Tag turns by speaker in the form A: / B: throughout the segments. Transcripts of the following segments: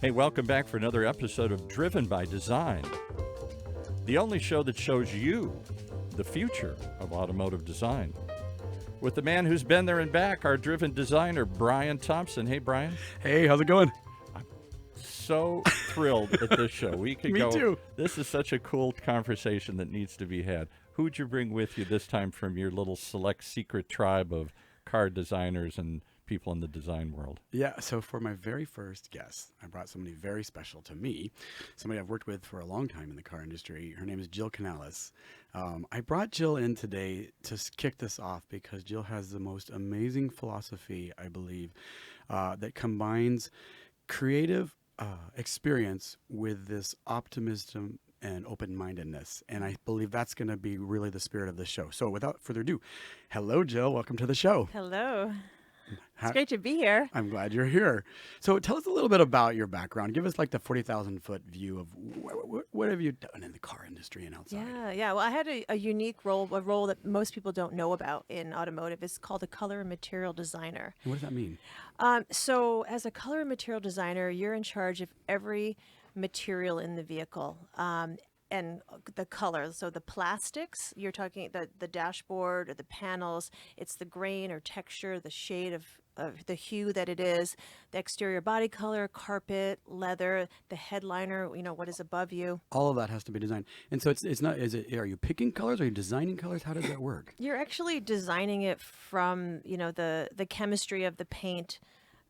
A: Hey, welcome back for another episode of Driven by Design, the only show that shows you the future of automotive design. With the man who's been there and back, our driven designer, Brian Thompson. Hey, Brian.
B: Hey, how's it going?
A: So thrilled at this show. We could
B: Me
A: go.
B: too.
A: This is such a cool conversation that needs to be had. Who'd you bring with you this time from your little select secret tribe of car designers and people in the design world?
B: Yeah, so for my very first guest, I brought somebody very special to me, somebody I've worked with for a long time in the car industry. Her name is Jill Canales. I brought Jill in today to kick this off because Jill has the most amazing philosophy, I believe, that combines creative experience with this optimism and open-mindedness. And I believe that's going to be really the spirit of the show. So without further ado, hello, Jill. Welcome to the show.
C: Hello. It's great to be here.
B: I'm glad you're here. So tell us a little bit about your background. Give us like the 40,000-foot view of what have you done in the car industry and outside?
C: Yeah. Well, I had a unique role, a role that most people don't know about in automotive. It's called a color and material designer.
B: What does that mean?
C: So as a color and material designer, you're in charge of every material in the vehicle. And the color, so the plastics, you're talking the dashboard or the panels, it's the grain or texture, the shade of the hue that it is, the exterior body color, carpet, leather, the headliner, what is above you.
B: All of that has to be designed. And so it's not, are you picking colors? Are you designing colors? How does that work?
C: You're actually designing it from, the chemistry of the paint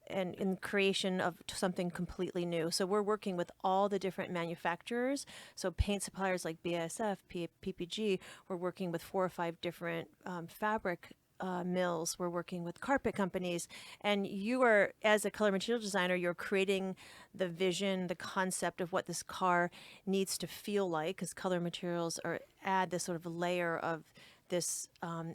C: and in creation of something completely new. So we're working with all the different manufacturers. So paint suppliers like BASF, PPG, we're working with 4 or 5 different fabric mills. We're working with carpet companies. And you are, as a color material designer, you're creating the vision, the concept of what this car needs to feel like, because color materials add this sort of layer of this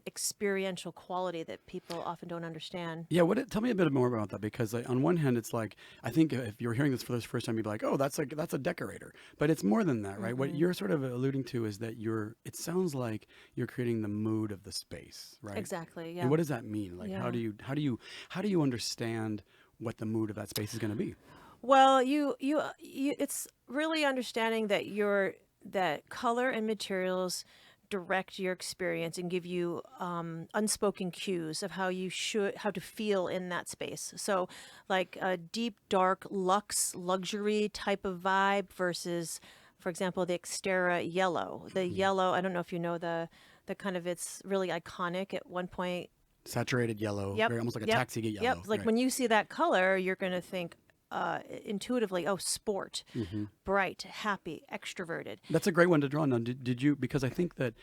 C: experiential quality that people often don't understand.
B: Yeah, tell me a bit more about that, because on one hand, it's like, I think if you're hearing this for the first time, you'd be like, oh, that's a decorator. But it's more than that, right?
C: Mm-hmm.
B: What you're sort of alluding to is that it sounds like you're creating the mood of the space, right?
C: Exactly, yeah.
B: And what does that mean? Like,
C: Yeah.
B: how do you understand what the mood of that space is going to be?
C: Well, it's really understanding that color and materials direct your experience and give you unspoken cues of how to feel in that space. So like a deep, dark, luxe, luxury type of vibe versus, for example, the Xterra yellow. The yellow, I don't know if you know the kind of, it's really iconic at one point.
B: Saturated yellow,
C: Yep.
B: very almost like a
C: Yep.
B: taxi yellow.
C: Yep. Like
B: right.
C: when you see that color, you're going to think intuitively, oh, sport, bright, happy, extroverted.
B: That's a great one to draw on. Now, did you? Because I think that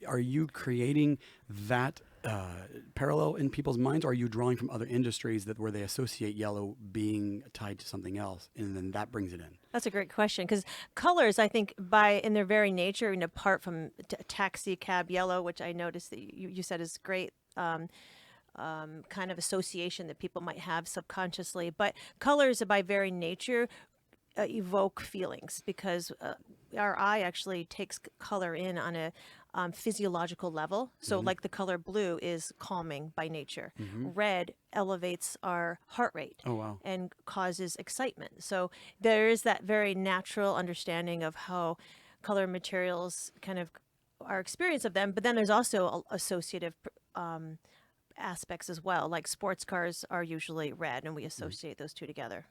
B: are you creating that parallel in people's minds, or are you drawing from other industries where they associate yellow being tied to something else, and then that brings it in?
C: That's a great question, because colors, I think, in their very nature, and apart from taxi cab yellow, which I noticed that you said is great. Kind of association that people might have subconsciously, but colors by very nature evoke feelings, because our eye actually takes color in on a physiological level. So like the color blue is calming by nature. Red elevates our heart rate.
B: Oh, wow.
C: And causes excitement. So there is that very natural understanding of how color materials kind of our experience of them, but then there's also associative aspects as well. Like sports cars are usually red, and we associate those two together.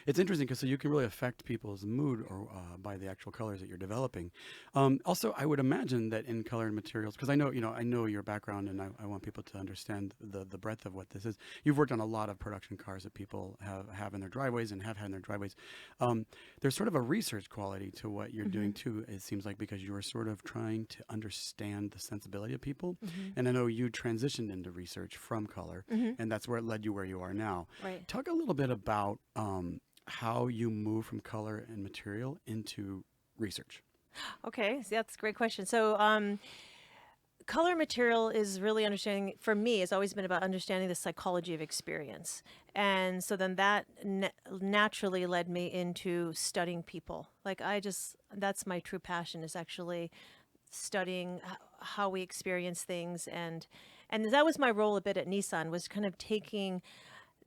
B: It's interesting because so you can really affect people's mood or by the actual colors that you're developing. Also, I would imagine that in color and materials, because I know your background, and I want people to understand the breadth of what this is. You've worked on a lot of production cars that people have in their driveways and have had in their driveways. There's sort of a research quality to what you're doing too. It seems like, because you are sort of trying to understand the sensibility of people. And I know you transitioned into research from color, and that's where it led you where you are now.
C: Right.
B: Talk a little bit about how you move from color and material into research.
C: Okay, so that's a great question. So color material is really understanding, for me, it's always been about understanding the psychology of experience. And so then that naturally led me into studying people. Like that's my true passion, is actually studying how we experience things. And that was my role a bit at Nissan, was kind of taking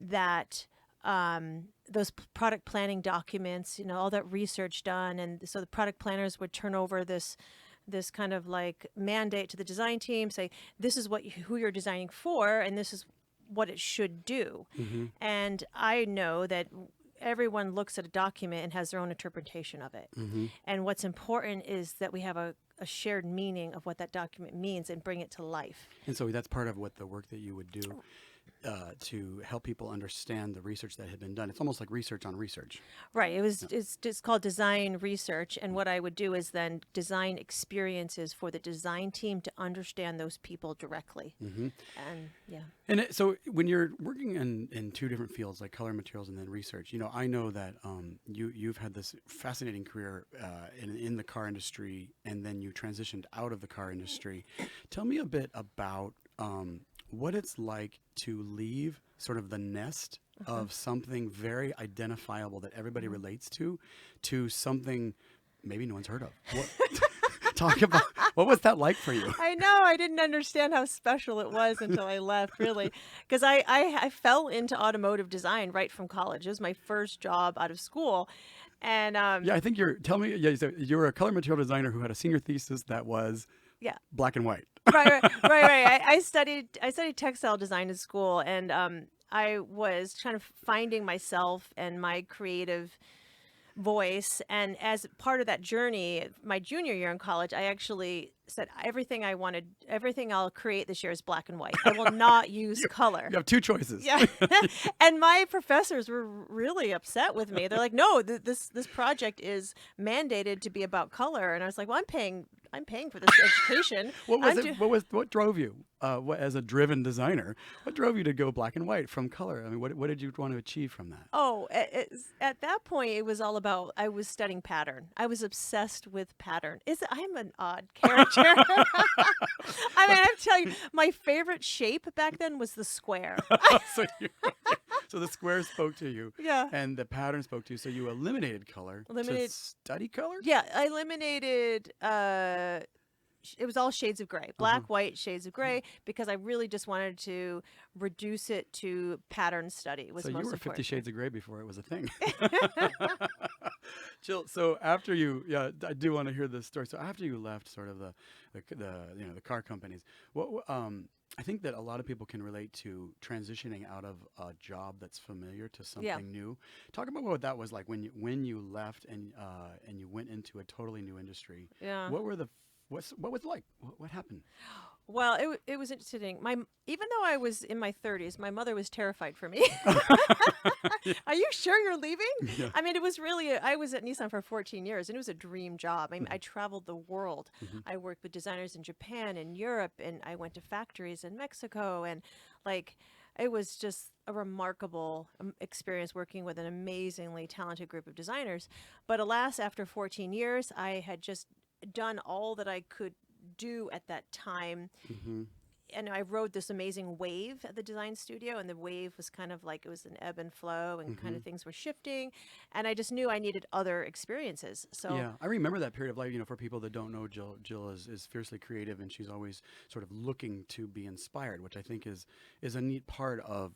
C: that those product planning documents, all that research done. And so the product planners would turn over this kind of like mandate to the design team, say, this is who you're designing for, and this is what it should do. And I know that everyone looks at a document and has their own interpretation of it. And what's important is that we have a shared meaning of what that document means and bring it to life.
B: And so that's part of what the work that you would do to help people understand the research that had been done. It's almost like research on research.
C: Right. It's called design research. And what I would do is then design experiences for the design team to understand those people directly. And yeah.
B: And so when you're working in two different fields, like color materials and then research, I know that you've had this fascinating career in the car industry, and then you transitioned out of the car industry. Tell me a bit about what it's like to leave sort of the nest of something very identifiable that everybody relates to something maybe no one's heard of. Talk about, what was that like for you?
C: I know, I didn't understand how special it was until I left, really, because I fell into automotive design right from college. It was my first job out of school. And
B: I think you were a color material designer who had a senior thesis that was black and white.
C: Right. I studied textile design in school, and I was kind of finding myself and my creative voice. And as part of that journey, my junior year in college, I actually said everything I'll create this year is black and white. I will not use color.
B: You have two choices.
C: Yeah. And my professors were really upset with me. They're like, no, this project is mandated to be about color. And I was like, well, I'm paying for this education.
B: What drove you as a driven designer? What drove you to go black and white from color? I mean, what did you want to achieve from that?
C: Oh, at that point, it was all about, I was studying pattern. I was obsessed with pattern. I'm an odd character. I mean, I'm telling you, my favorite shape back then was the square.
B: So the square spoke to you.
C: Yeah.
B: And the pattern spoke to you. So you eliminated color to study color?
C: Yeah, I eliminated, it was all shades of gray, black, white, shades of gray, because I really just wanted to reduce it to pattern study. Was
B: so
C: most
B: you were
C: important.
B: 50 Shades of Gray before it was a thing. Jill, so after I do want to hear this story. So after you left sort of the car companies, I think that a lot of people can relate to transitioning out of a job that's familiar to something new. Talk about what that was like when you left and you went into a totally new industry.
C: Yeah.
B: What was it like? What happened?
C: Well, it was interesting. Even though I was in my 30s, my mother was terrified for me. Are you sure you're leaving?
B: Yeah.
C: I mean, it was really, I was at Nissan for 14 years, and it was a dream job. I mean, I traveled the world. I worked with designers in Japan and Europe, and I went to factories in Mexico, and it was just a remarkable experience working with an amazingly talented group of designers. But alas, after 14 years, I had just done all that I could do at that time. And I rode this amazing wave at the design studio, and the wave was kind of like, it was an ebb and flow, and kind of things were shifting, and I just knew I needed other experiences. So
B: yeah, I remember that period of life. For people that don't know, Jill is fiercely creative, and she's always sort of looking to be inspired, which I think is a neat part of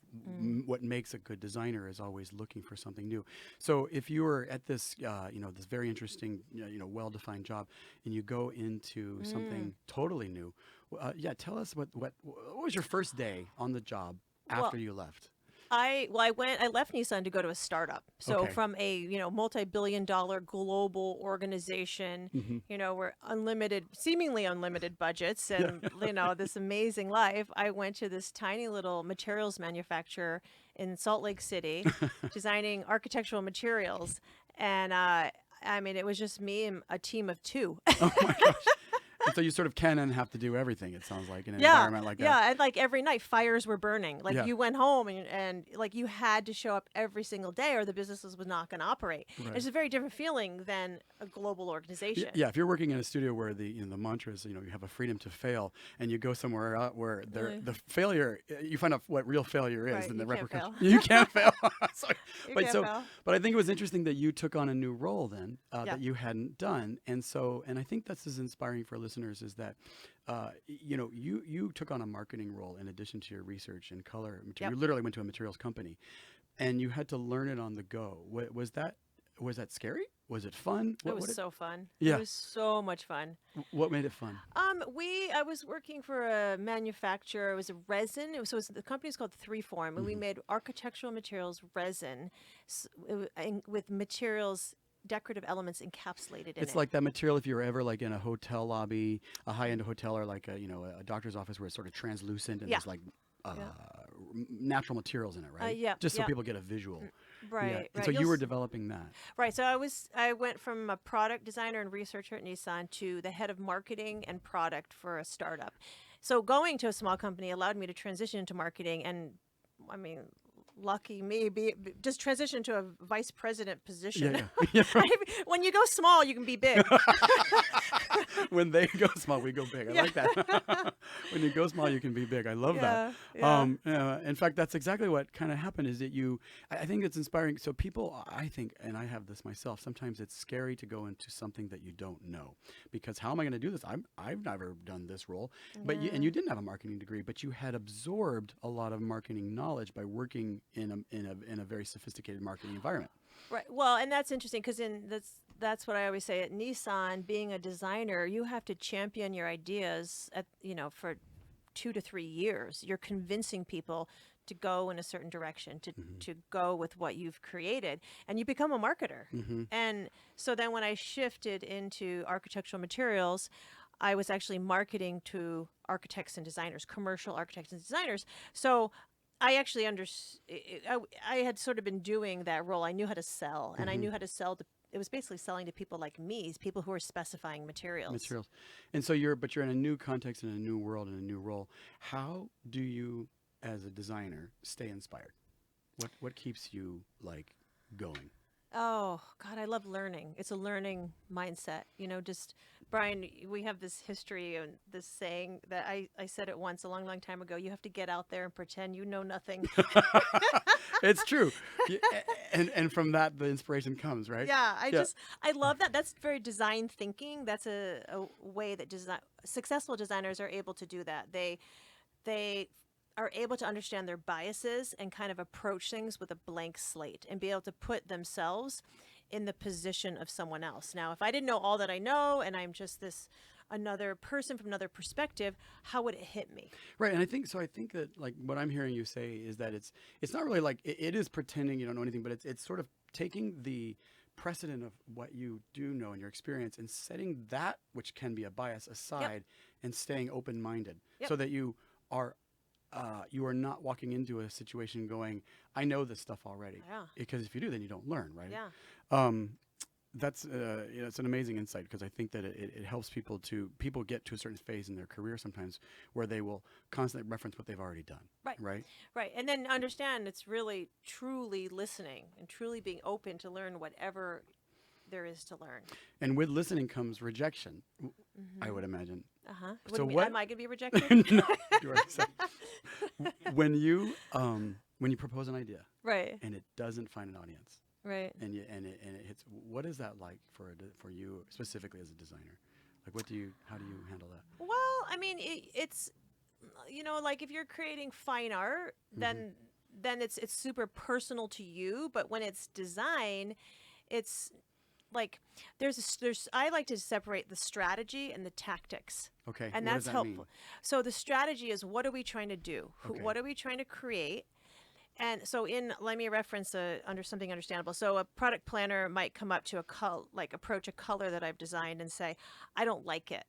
B: what makes a good designer, is always looking for something new. So if you were at this this very interesting well-defined job, and you go into something totally new, tell us what was your first day on the job after you left?
C: I left Nissan to go to a startup. So from a multi-billion-dollar global organization, where seemingly unlimited budgets, and this amazing life, I went to this tiny little materials manufacturer in Salt Lake City, designing architectural materials, and I mean, it was just me and a team of two.
B: Oh my gosh. And so you sort of can and have to do everything, it sounds like, in an environment like that.
C: Yeah, and every night fires were burning. You went home and you had to show up every single day, or the businesses was not going to operate. Right. It's a very different feeling than a global organization.
B: Yeah, if you're working in a studio where the mantra is, you have a freedom to fail, and you go somewhere out where the failure, you find out what real failure is,
C: right,
B: and the
C: repercussions.
B: You can't fail.
C: Fail.
B: But I think it was interesting that you took on a new role then that you hadn't done, and I think that's as inspiring for listeners, is that you took on a marketing role in addition to your research in color. You literally went to a materials company. and you had to learn it on the go. Was that scary? Was it fun?
C: It was so fun.
B: Yeah.
C: It was so much fun.
B: What made it fun?
C: I was working for a manufacturer. It was a resin. The company's called Freeform, and we made architectural materials resin with materials, decorative elements encapsulated in it.
B: It's like that material if you're ever like in a hotel lobby, a high-end hotel, or like a doctor's office where it's sort of translucent and there's like natural materials in it, right?
C: Yeah.
B: Just so people get a visual.
C: Right.
B: Yeah.
C: Right.
B: And so you were developing that.
C: Right. So I went from a product designer and researcher at Nissan to the head of marketing and product for a startup. So going to a small company allowed me to transition into marketing, and I mean, lucky me, just transition to a vice president position.
B: Yeah.
C: When you go small, you can be big.
B: When they go small, we go big. I like that. When you go small, you can be big. I love that.
C: Yeah.
B: In fact, that's exactly what kind of happened. Is that I think it's inspiring. So people, I think, and I have this myself. Sometimes it's scary to go into something that you don't know, because how am I going to do this? I've never done this role. But you didn't have a marketing degree, but you had absorbed a lot of marketing knowledge by working in a very sophisticated marketing environment.
C: Right. Well, and that's interesting because that's what I always say at Nissan. Being a designer, you have to champion your ideas for 2 to 3 years. You're convincing people to go in a certain direction, to go with what you've created, and you become a marketer. And so then when I shifted into architectural materials, I was actually marketing to architects and designers, commercial architects and designers. So I actually I had sort of been doing that role. I knew how to sell, and I knew how to sell to. It was basically selling to people like me, people who are specifying materials.
B: And so you're in a new context, in a new world, in a new role. How do you, as a designer, stay inspired? What keeps you going?
C: Oh, God, I love learning. It's a learning mindset. Just, Brian, we have this history and this saying that I said it once a long, long time ago. You have to get out there and pretend you know nothing.
B: It's true. And from that, the inspiration comes, right?
C: Yeah, I love that. That's very design thinking. That's a way that successful designers are able to do that. They are able to understand their biases and kind of approach things with a blank slate and be able to put themselves in the position of someone else. Now, if I didn't know all that I know and I'm just another person from another perspective, how would it hit me?
B: Right. And I think that what I'm hearing you say is that it's not really it is pretending you don't know anything, but it's sort of taking the precedent of what you do know in your experience and setting that, which can be a bias, aside and staying open-minded so that you are not walking into a situation going, I know this stuff already.
C: Yeah.
B: Because if you do, then you don't learn, right?
C: Yeah.
B: That's it's an amazing insight, because I think that it helps people get to a certain phase in their career sometimes where they will constantly reference what they've already done. Right.
C: And then understand it's really truly listening and truly being open to learn whatever there is to learn.
B: And with listening comes rejection, I would imagine.
C: So what am I going to be rejected?
B: No, you already said. When you propose an idea,
C: right,
B: and it doesn't find an audience,
C: right,
B: and it hits, what is that like for you specifically as a designer? How do you handle that?
C: Well, I mean, it's if you're creating fine art, then it's super personal to you. But when it's design, it's I like to separate the strategy and the tactics.
B: Okay.
C: And
B: what
C: that's
B: does that
C: helpful.
B: mean?
C: So the strategy is, what are we trying to do?
B: Okay.
C: What are we trying to create? And so let me reference under something understandable. So a product planner might come up to approach a color that I've designed and say, I don't like it.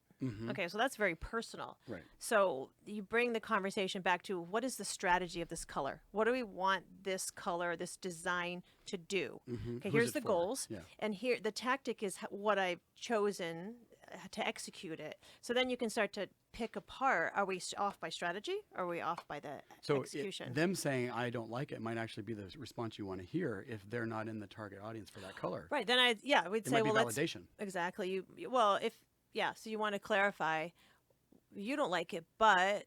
C: Okay, so that's very personal.
B: Right.
C: So you bring the conversation back to, what is the strategy of this color? What do we want this color, this design to do? Okay, here's the goals.
B: Yeah.
C: And here the tactic is what I've chosen to execute it. So then you can start to pick apart, are we off by strategy or are we off by the execution?
B: Them saying I don't like it might actually be the response you want to hear if they're not in the target audience for that color.
C: Right. Then we'd say,
B: well, validation.
C: Exactly. So you want to clarify, you don't like it, but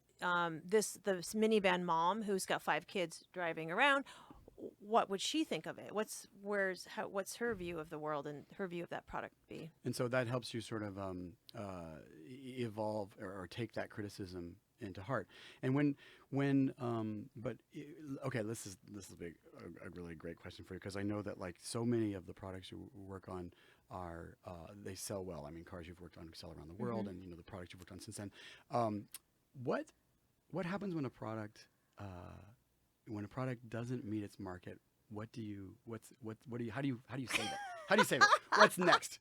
C: this minivan mom who's got 5 kids driving around, what would she think of it? What's her view of the world and her view of that product be?
B: And so that helps you sort of evolve or take that criticism into heart. And okay, this is a really great question for you, because I know that like so many of the products you work on are they sell well. I mean, cars you've worked on sell around the world, and the products you've worked on since then. What happens when a product doesn't meet its market? How do you save it? How do you save it? What's next?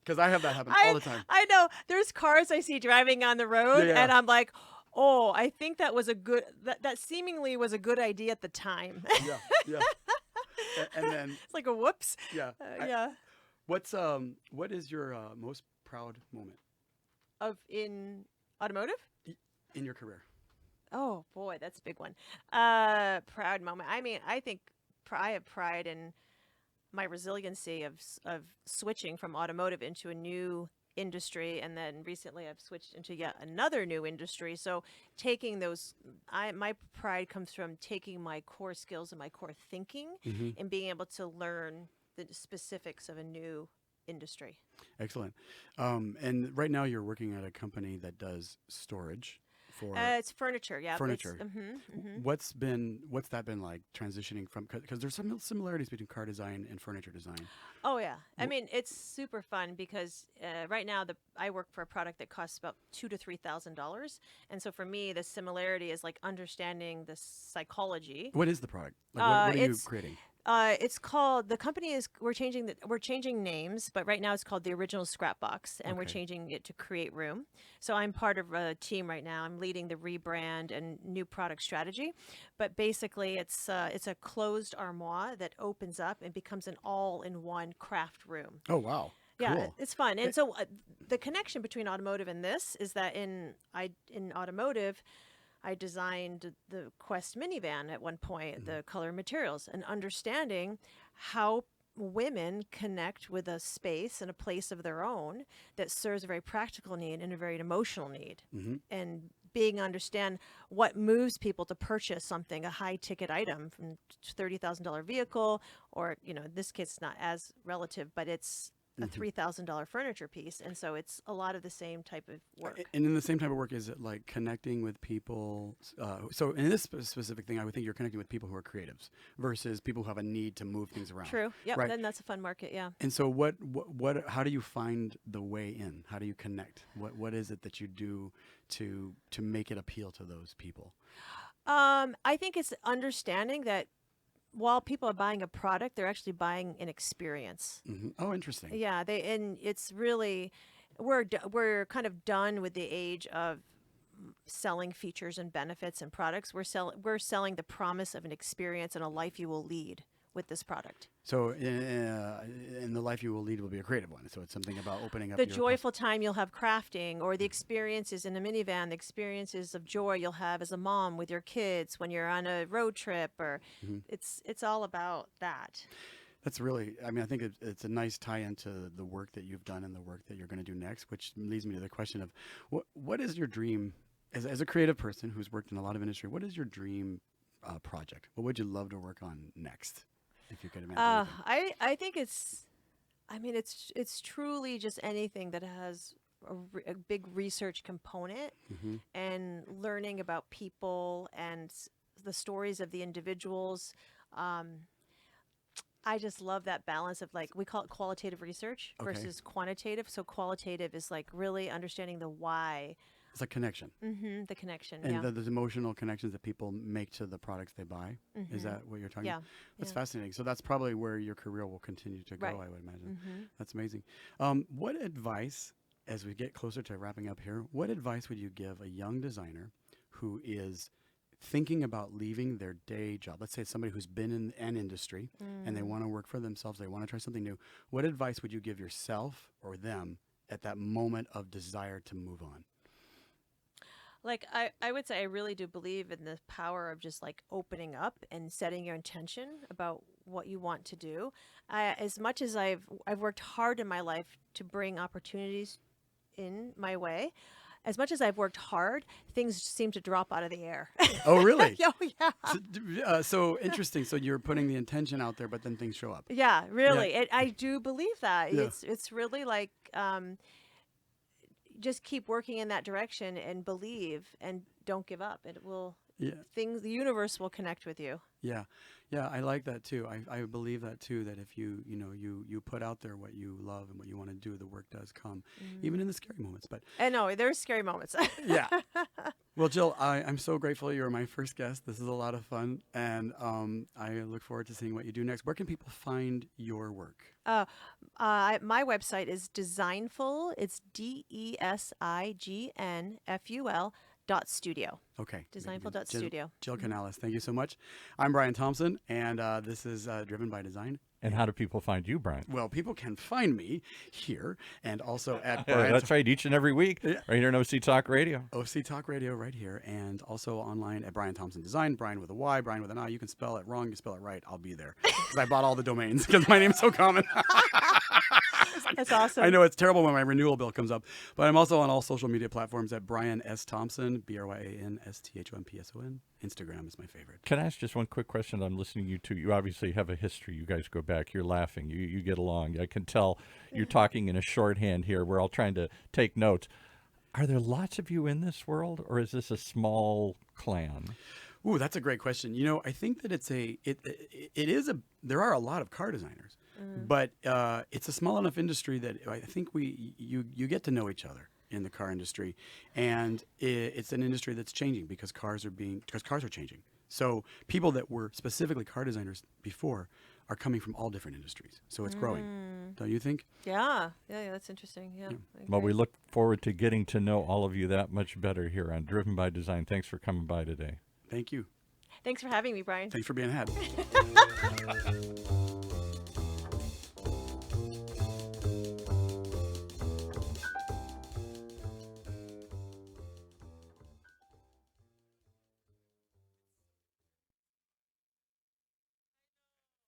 B: Because I have that happen all the time.
C: I know. There's cars I see driving on the road,
B: Yeah.
C: and I'm like, oh, I think that was that seemingly was a good idea at the time.
B: Yeah. And then
C: It's like a whoops.
B: yeah.
C: Yeah.
B: What is your most proud moment
C: In automotive?
B: in your career?
C: Oh boy, that's a big one. Proud moment. I mean, I think I have pride in my resiliency of switching from automotive into a new industry, and then recently I've switched into yet another new industry. So taking those, my pride comes from taking my core skills and my core thinking and being able to learn the specifics of a new industry.
B: Excellent. And right now you're working at a company that does storage for
C: It's furniture, yeah.
B: furniture. What's that been like transitioning from? Because there's some similarities between car design and furniture design.
C: Oh yeah, I mean it's super fun because right now I work for a product that costs about $2,000 to $3,000, and so for me the similarity is like understanding the psychology.
B: What is the product? Like, what are you creating?
C: It's called, the company is, we're changing names, but right now it's called the Original Scrap Box, and we're
B: Okay.
C: changing it to Create Room. So I'm part of a team right now. I'm leading the rebrand and new product strategy. But basically, it's a closed armoire that opens up and becomes an all-in-one craft room.
B: Oh wow.
C: Yeah,
B: Cool.
C: it's fun. And so the connection between automotive and this is that in automotive, I designed the Quest minivan at one point, the color materials, and understanding how women connect with a space and a place of their own that serves a very practical need and a very emotional need. And being understand what moves people to purchase something, a high ticket item from $30,000 vehicle, or, in this case, it's not as relative, but it's a $3,000 furniture piece. And so it's a lot of the same type of work.
B: And in the same type of work, is it like connecting with people? So in this specific thing, I would think you're connecting with people who are creatives versus people who have a need to move things around.
C: True. Yep.
B: Right.
C: Then that's a fun market. Yeah.
B: And so how do you find the way in? How do you connect? What is it that you do to make it appeal to those people?
C: I think it's understanding that while people are buying a product, they're actually buying an experience.
B: Oh, interesting.
C: Yeah, and it's really, we're kind of done with the age of selling features and benefits and products. We're selling the promise of an experience and a life you will lead with this product.
B: So in the life you will lead will be a creative one. So it's something about opening up
C: The
B: your
C: joyful time you'll have crafting, or the experiences in a minivan, the experiences of joy you'll have as a mom with your kids when you're on a road trip, or it's all about that.
B: That's really, I mean, I think it's a nice tie into the work that you've done and the work that you're going to do next, which leads me to the question of what is your dream as a creative person who's worked in a lot of industry? What is your dream project? What would you love to work on next, if you could imagine?
C: I think it's truly just anything that has a big research component and learning about people and the stories of the individuals. I just love that balance of, like, we call it qualitative research versus quantitative. So qualitative is like really understanding the why.
B: It's like connection.
C: The connection.
B: And
C: yeah.
B: the emotional connections that people make to the products they buy. Is that what you're talking about? That's fascinating. So that's probably where your career will continue to go,
C: Right.
B: I would imagine. That's amazing. What advice, as we get closer to wrapping up here, what advice would you give a young designer who is thinking about leaving their day job? Let's say it's somebody who's been in an industry and they want to work for themselves, they want to try something new. What advice would you give yourself or them at that moment of desire to move on?
C: Like, I would say I really do believe in the power of just like opening up and setting your intention about what you want to do. As much as I've worked hard in my life to bring opportunities in my way, as much as I've worked hard, things seem to drop out of the air.
B: Oh, really?
C: Oh, yeah.
B: So interesting. So you're putting the intention out there, but then things show up.
C: Yeah, really. I do believe that.
B: Yeah.
C: It's really like, just keep working in that direction and believe and don't give up. It will
B: Yeah.
C: the universe will connect with you.
B: Yeah, yeah, I like that too. I believe that too. That if you put out there what you love and what you want to do, the work does come, even in the scary moments. But
C: I know there's scary moments.
B: yeah. Well, Jill, I'm so grateful you're my first guest. This is a lot of fun, and I look forward to seeing what you do next. Where can people find your work?
C: My website is Designful. It's DESIGNFUL.studio.
B: Okay.
C: Designful.studio.
B: Jill Canales, thank you so much. I'm Brian Thompson, and this is Driven by Design.
A: And how do people find you, Brian?
B: Well, people can find me here and also at
A: Yeah,
B: Brian.
A: that's right, each and every week,
B: Yeah.
A: right here on OC Talk Radio.
B: OC Talk Radio right here, and also online at Brian Thompson Design. Brian with a Y, Brian with an I. You can spell it wrong, you spell it right. I'll be there because I bought all the domains because my name's so common.
C: That's awesome.
B: I know it's terrible when my renewal bill comes up, but I'm also on all social media platforms at Brian S. Thompson, BryanSThompson. Instagram is my favorite.
A: Can I ask just one quick question? I'm listening to you two. You obviously have a history. You guys go back. You're laughing. You get along. I can tell you're talking in a shorthand here. We're all trying to take notes. Are there lots of you in this world, or is this a small clan?
B: Ooh, that's a great question. You know, I think that there are a lot of car designers, but it's a small enough industry that I think you get to know each other in the car industry, and it's an industry that's changing because cars are changing. So people that were specifically car designers before are coming from all different industries. So it's growing, don't you think?
C: Yeah, that's interesting. Yeah.
A: Well, we look forward to getting to know all of you that much better here on Driven by Design. Thanks for coming by today.
B: Thank you.
C: Thanks for having me, Brian.
B: Thanks for being had.